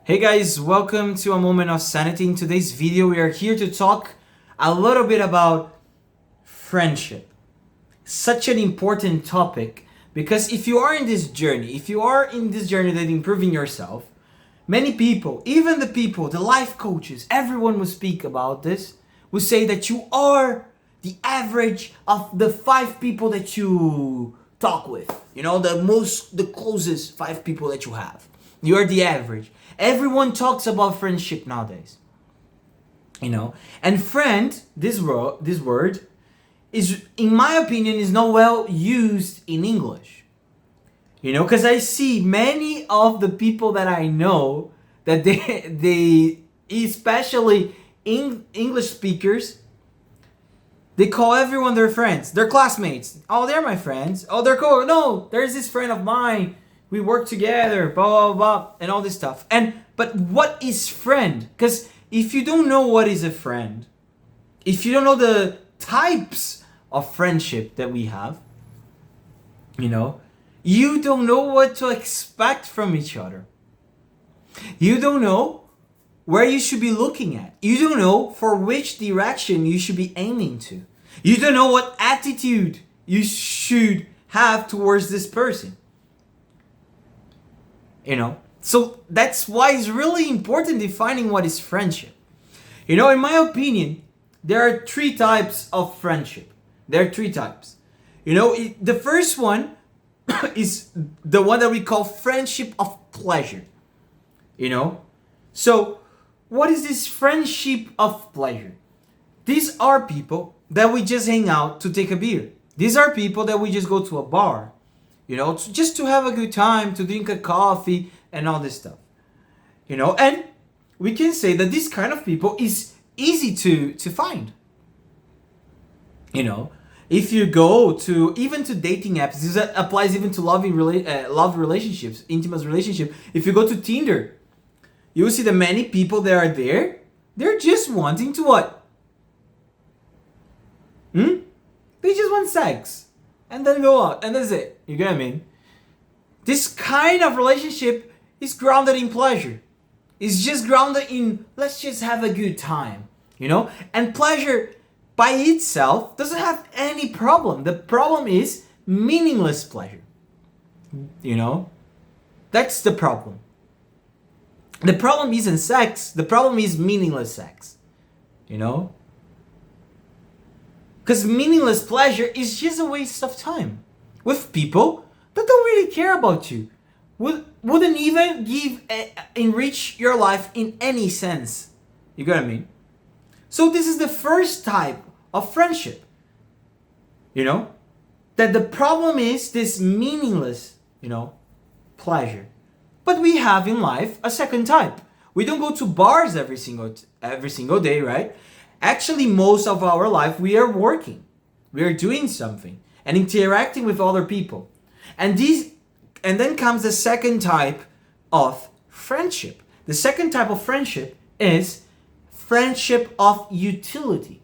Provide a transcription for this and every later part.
Hey guys, welcome to a moment of sanity. In today's video, we are here to talk a little bit about friendship. Such an important topic because if you are in this journey, that improving yourself, many people, even the people, the life coaches, everyone will speak about this, will say that you are the average of the 5 people that you talk with. The closest 5 people that you have. You are the average. Everyone talks about friendship nowadays. And friend, this word is, in my opinion, is not well used in English. Because I see many of the people that I know that they especially English speakers, they call everyone their friends, their classmates. Oh, they're my friends. Oh, they're cool. No, there's this friend of mine. We work together, blah, blah, blah, and all this stuff. But what is friend? Because if you don't know what is a friend, if you don't know the types of friendship that we have, you don't know what to expect from each other. You don't know where you should be looking at. You don't know for which direction you should be aiming to. You don't know what attitude you should have towards this person. So that's why it's really important defining what is friendship. In my opinion, there are 3 types of friendship. There are 3 types. The first one is the one that we call friendship of pleasure. So what is this friendship of pleasure? These are people that we just hang out to take a beer. These are people that we just go to a bar. Just to have a good time, to drink a coffee and all this stuff. And we can say that this kind of people is easy to find. If you go to dating apps, this applies even to love relationships, intimate relationship. If you go to Tinder, you will see that many people that are there, they're just wanting to what? They just want sex. And then go out, and that's it. You get what I mean? This kind of relationship is grounded in pleasure. It's just grounded in, let's just have a good time. And pleasure by itself doesn't have any problem. The problem is meaningless pleasure. That's the problem. The problem isn't sex. The problem is meaningless sex. Because meaningless pleasure is just a waste of time with people that don't really care about you. Wouldn't even enrich your life in any sense. You get what I mean? So this is the first type of friendship. That the problem is this meaningless, pleasure. But we have in life a second type. We don't go to bars every single day, right? Actually, most of our life we are working. We are doing something and interacting with other people. And then comes the second type of friendship. The second type of friendship is friendship of utility.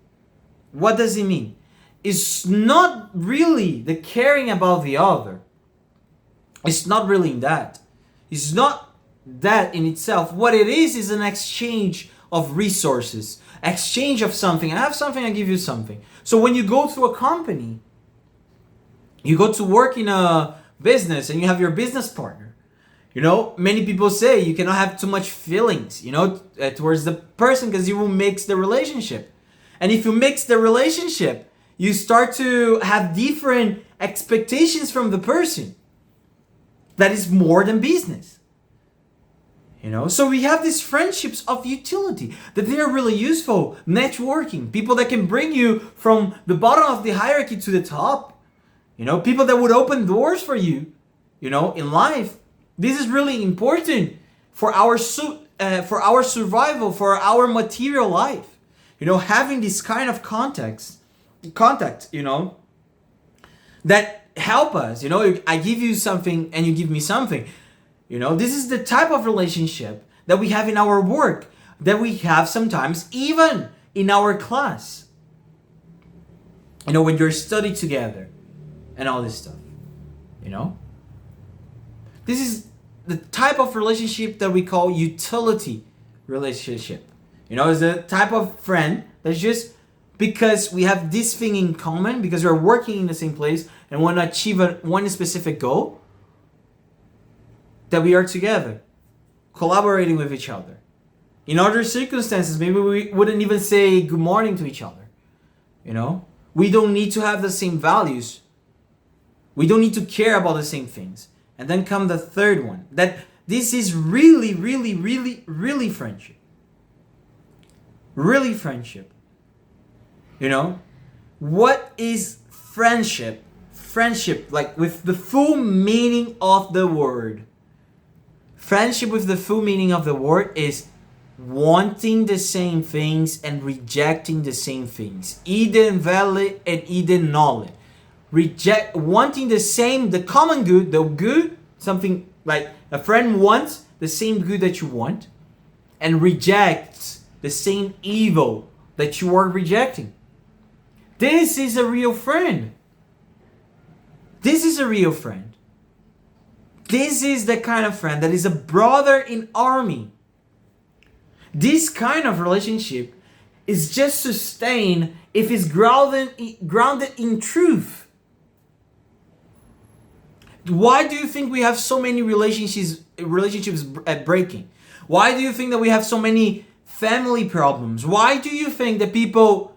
What does it mean? It's not really the caring about the other. It's not really that. It's not that in itself. What it is an exchange of resources, exchange of something. I have something, I give you something. So when you go to a company, you go to work in a business and you have your business partner. Many people say you cannot have too much feelings, towards the person because you will mix the relationship. And if you mix the relationship, you start to have different expectations from the person. That is more than business. So we have these friendships of utility that they are really useful. Networking, people that can bring you from the bottom of the hierarchy to the top. People that would open doors for you, in life. This is really important for our survival, for our material life. Having this kind of contact, that help us. I give you something and you give me something. This is the type of relationship that we have in our work, that we have sometimes even in our class. When you're studying together and all this stuff. This is the type of relationship that we call utility relationship. It's the type of friend that's just because we have this thing in common, because we're working in the same place and want to achieve one specific goal, that we are together, collaborating with each other. In other circumstances, maybe we wouldn't even say good morning to each other. We don't need to have the same values. We don't need to care about the same things. And then come the third one, that this is really, really, really, really friendship. Really friendship. What is friendship? Friendship, like with the full meaning of the word. Friendship with the full meaning of the word is wanting the same things and rejecting the same things. Eden valid and Eden knowledge. Wanting the common good, the good, something like a friend wants the same good that you want, and rejects the same evil that you are rejecting. This is a real friend. This is a real friend. This is the kind of friend that is a brother in army. This kind of relationship is just sustained if it's grounded in truth. Why do you think we have so many relationships breaking? Why do you think that we have so many family problems? Why do you think that people,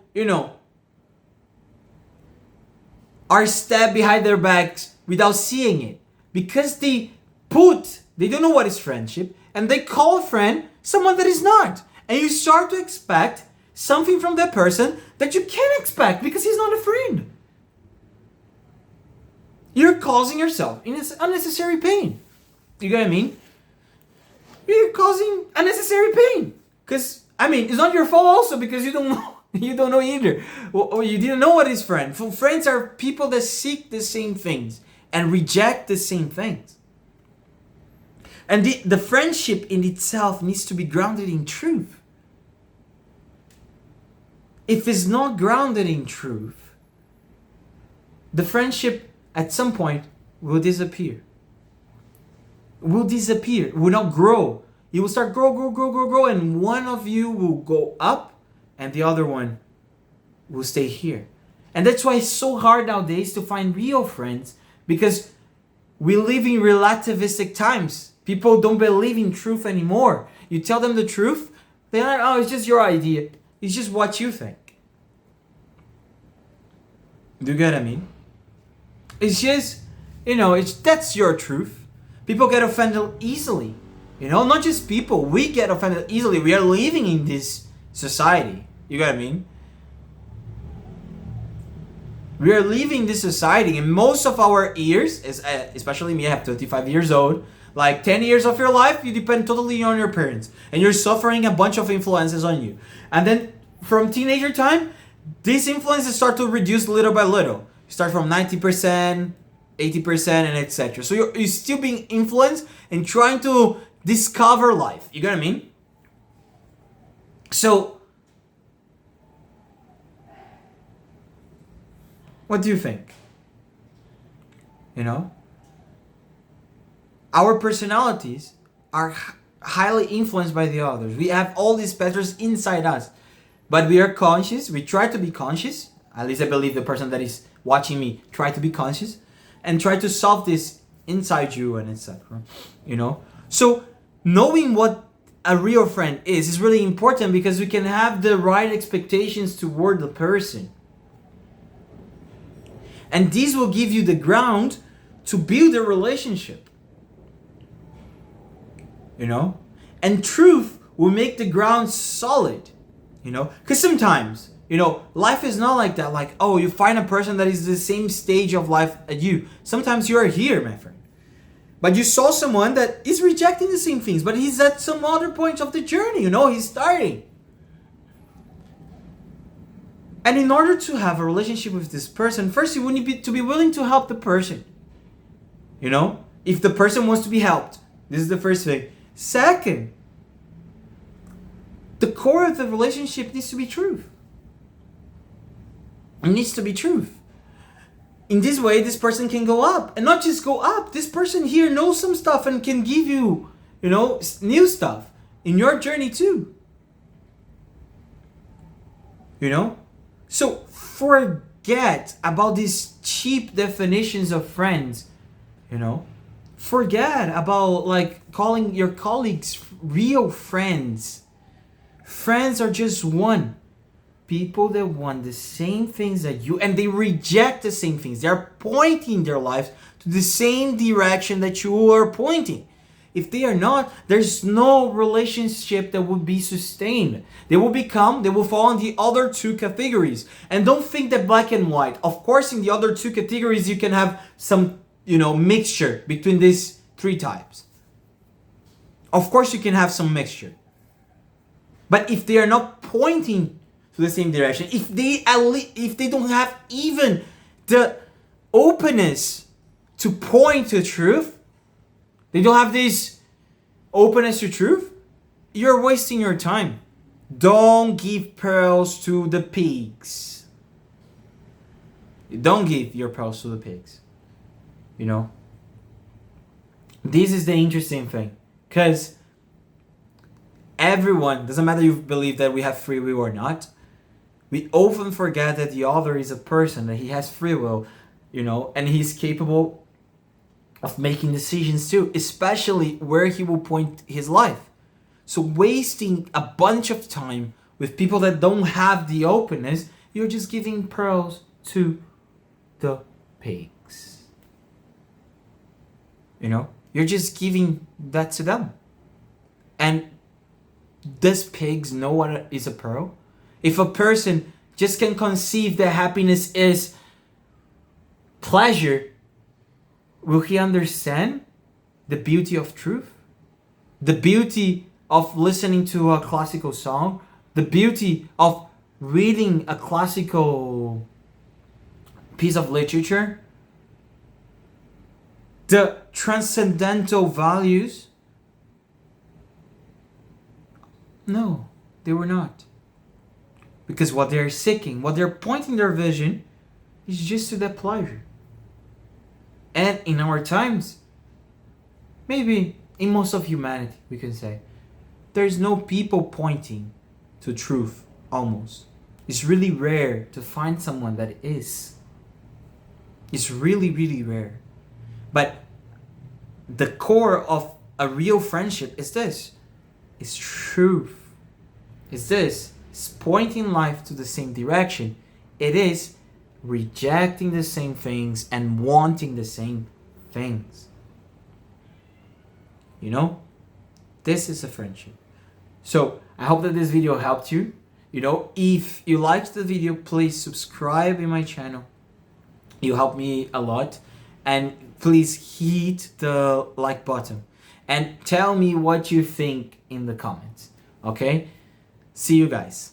are stabbed behind their backs without seeing it? Because they don't know what is friendship, and they call a friend someone that is not. And you start to expect something from that person that you can't expect because he's not a friend. You're causing yourself unnecessary pain. You get what I mean? You're causing unnecessary pain. Because, it's not your fault also, because you don't know. You don't know either. Or you didn't know what is friend. Friends are people that seek the same things and reject the same things. And the friendship in itself needs to be grounded in truth. If it's not grounded in truth, the friendship at some point will disappear. Will not grow. You will start grow, and one of you will go up and the other one will stay here. And that's why it's so hard nowadays to find real friends, because we live in relativistic times. People don't believe in truth anymore. You tell them the truth, they're like, oh, it's just your idea. It's just what you think. Do you get what I mean? It's just, that's your truth. People get offended easily. Not just people. We get offended easily. We are living in this society. You get what I mean? We are living this society, and most of our years, especially me, I have 35 years old, like 10 years of your life, you depend totally on your parents. And you're suffering a bunch of influences on you. And then from teenager time, these influences start to reduce little by little. You start from 90%, 80%, and etc. So you're still being influenced and trying to discover life. You get what I mean? So, what do you think? Our personalities are highly influenced by the others. We have all these patterns inside us. But we are conscious. We try to be conscious. At least I believe the person that is watching me try to be conscious. And try to solve this inside you and etc. So knowing what a real friend is really important, because we can have the right expectations toward the person. And this will give you the ground to build a relationship. And truth will make the ground solid. Because sometimes, life is not like that. Like, oh, you find a person that is the same stage of life as you. Sometimes you are here, my friend. But you saw someone that is rejecting the same things, but he's at some other point of the journey, he's starting. And in order to have a relationship with this person, first you need to be willing to help the person. If the person wants to be helped, this is the first thing. Second, the core of the relationship needs to be truth. It needs to be truth. in this way, this person can go up. And not just go up. This person here knows some stuff and can give you, new stuff in your journey too. So forget about these cheap definitions of friends. Forget about like calling your colleagues real friends. Friends are just people that want the same things that you, and they reject the same things. They are pointing their lives to the same direction that you are pointing. If they are not, there's no relationship that will be sustained. They will fall in the other two categories. And don't think that black and white. Of course, in the other two categories, you can have some, mixture between these three types. Of course, you can have some mixture. But if they are not pointing to the same direction, if they don't have even the openness to point to truth, they don't have this openness to truth, you're wasting your time. Don't give pearls to the pigs. Don't give your pearls to the pigs. This is the interesting thing. Because everyone, doesn't matter if you believe that we have free will or not, we often forget that the other is a person, that he has free will, and he's capable of making decisions too, especially where he will point his life. So wasting a bunch of time with people that don't have the openness, you're just giving pearls to the pigs. You're just giving that to them. And does pigs know what is a pearl? If a person just can conceive that happiness is pleasure, will he understand the beauty of truth? The beauty of listening to a classical song? The beauty of reading a classical piece of literature? The transcendental values? No, they were not. Because what they're seeking, what they're pointing their vision, is just to that pleasure. And in our times, maybe in most of humanity, we can say, there's no people pointing to truth, almost. It's really rare to find someone that is. It's really, really rare. But the core of a real friendship is this. It's truth. It's this. It's pointing life to the same direction. It is rejecting the same things and wanting the same things. This is a friendship. So I hope that this video helped you. If you liked the video, please subscribe in my channel. You help me a lot. And please hit the like button. And tell me what you think in the comments. Okay? See you guys.